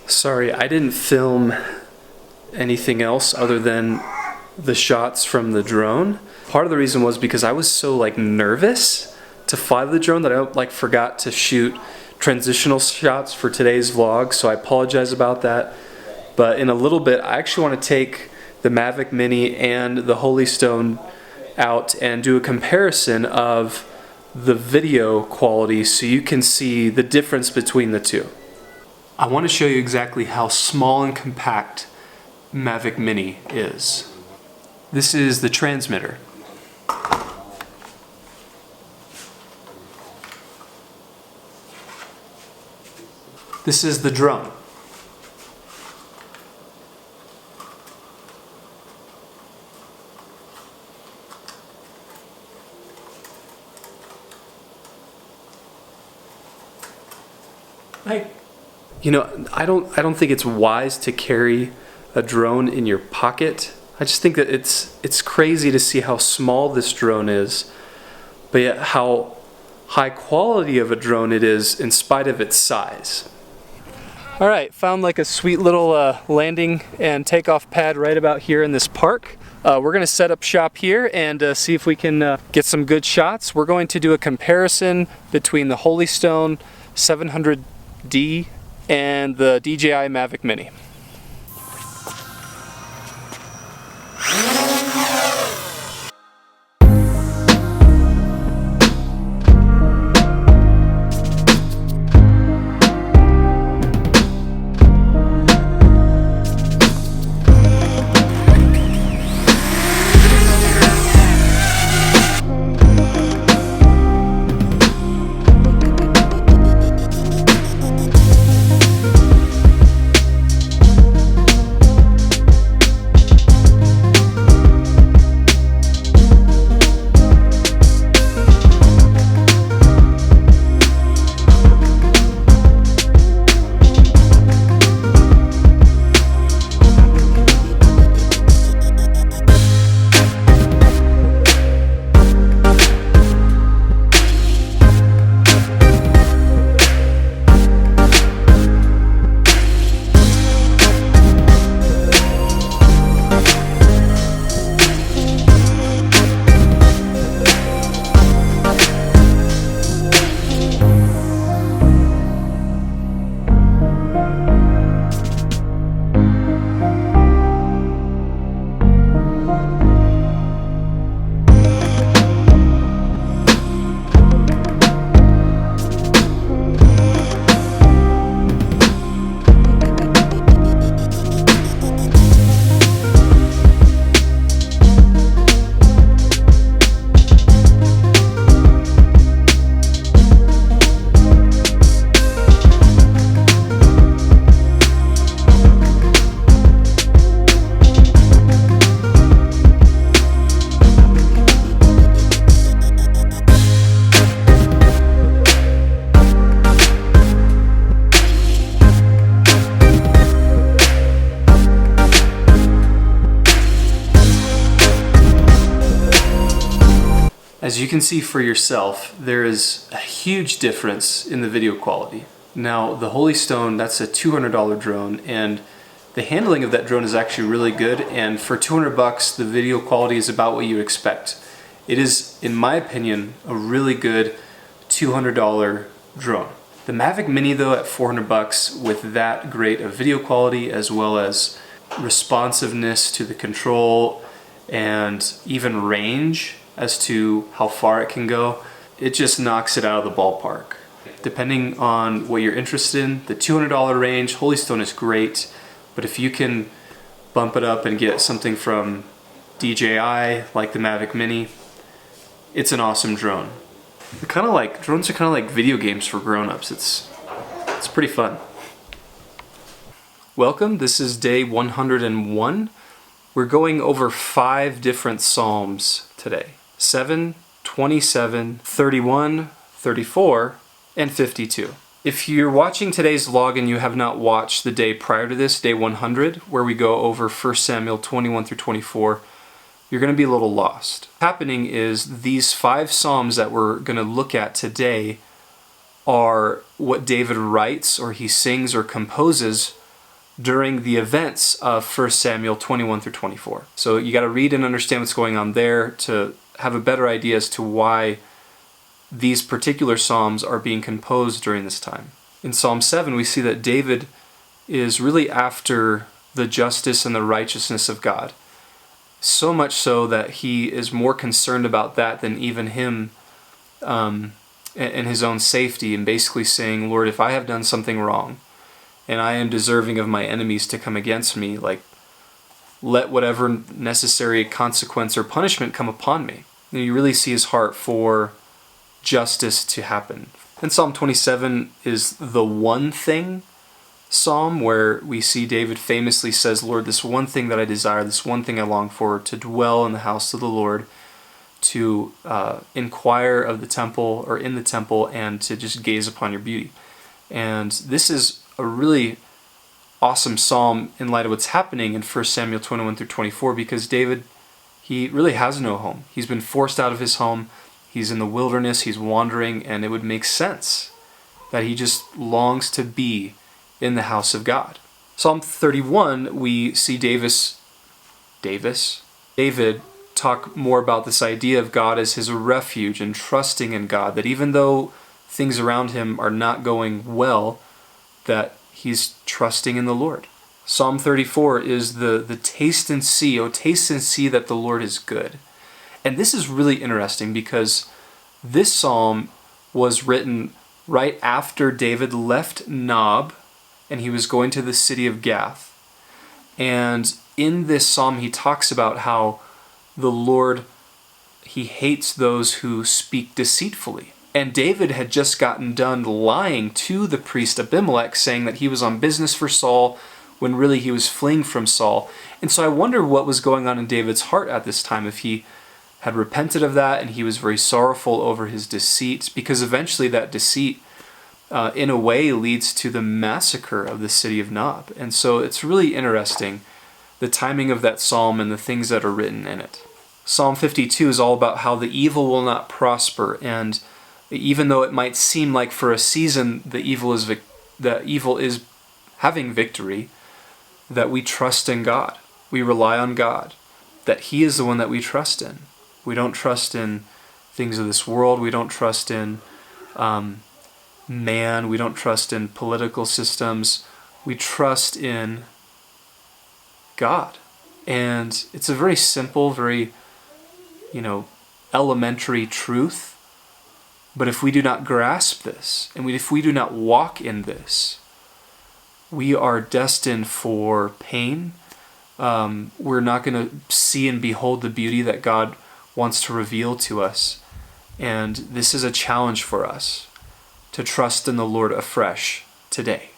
Sorry, I didn't film anything else other than the shots from the drone. Part of the reason was because I was so nervous to fly the drone that I forgot to shoot transitional shots for today's vlog, so I apologize about that. But in a little bit, I actually want to take the Mavic Mini and the Holystone out and do a comparison of the video quality so you can see the difference between the two. I want to show you exactly how small and compact Mavic Mini is. This is the transmitter. This is the drone. I don't think it's wise to carry a drone in your pocket. I just think that it's crazy to see how small this drone is, but yet how high quality of a drone it is in spite of its size. All right, found a sweet little landing and takeoff pad right about here in this park. We're gonna set up shop here and see if we can get some good shots. We're going to do a comparison between the Holystone 700D and the DJI Mavic Mini. As you can see for yourself, there is a huge difference in the video quality. Now, the Holystone, that's a $200 drone, and the handling of that drone is actually really good, and for 200 bucks, the video quality is about what you expect. It is, in my opinion, a really good $200 drone. The Mavic Mini though, at 400 bucks, with that great of video quality as well as responsiveness to the control and even range as to how far it can go, it just knocks it out of the ballpark. Depending on what you're interested in, the $200 range, Holystone is great, but if you can bump it up and get something from DJI, like the Mavic Mini, it's an awesome drone. Drones are kind of like video games for grown-ups. It's pretty fun. Welcome, this is day 101. We're going over 5 different Psalms today. 7, 27, 31, 34, and 52. If you're watching today's vlog and you have not watched the day prior to this, day 100, where we go over 1 Samuel 21 through 24, you're going to be a little lost. What's happening is these 5 Psalms that we're going to look at today are what David writes or he sings or composes during the events of 1 Samuel 21 through 24. So you got to read and understand what's going on there to have a better idea as to why these particular psalms are being composed during this time. In Psalm 7, we see that David is really after the justice and the righteousness of God. So much so that he is more concerned about that than even him and his own safety, and basically saying, Lord, if I have done something wrong and I am deserving of my enemies to come against me, like, let whatever necessary consequence or punishment come upon me. And you really see his heart for justice to happen. And Psalm 27 is the one thing psalm where we see David famously says, Lord, this one thing that I desire, this one thing I long for, to dwell in the house of the Lord, to inquire of the temple or in the temple, and to just gaze upon your beauty. And this is a really awesome psalm in light of what's happening in 1 Samuel 21 through 24, because David, he really has no home. He's been forced out of his home. He's in the wilderness. He's wandering, and it would make sense that he just longs to be in the house of God. Psalm 31, we see David talk more about this idea of God as his refuge and trusting in God, that even though things around him are not going well, that he's trusting in the Lord. Psalm 34 is the taste and see, oh taste and see that the Lord is good. And this is really interesting because this psalm was written right after David left Nob and he was going to the city of Gath. And in this psalm he talks about how the Lord, he hates those who speak deceitfully. And David had just gotten done lying to the priest Abimelech, saying that he was on business for Saul, when really he was fleeing from Saul. And so I wonder what was going on in David's heart at this time, if he had repented of that and he was very sorrowful over his deceit, because eventually that deceit, in a way, leads to the massacre of the city of Nob. And so it's really interesting, the timing of that psalm and the things that are written in it. Psalm 52 is all about how the evil will not prosper, and even though it might seem like for a season the evil is having victory, that we trust in God. We rely on God, that He is the one that we trust in. We don't trust in things of this world. We don't trust in man. We don't trust in political systems. We trust in God. And it's a very simple, very, elementary truth. But if we do not grasp this, and if we do not walk in this, we are destined for pain. We're not going to see and behold the beauty that God wants to reveal to us. And this is a challenge for us to trust in the Lord afresh today.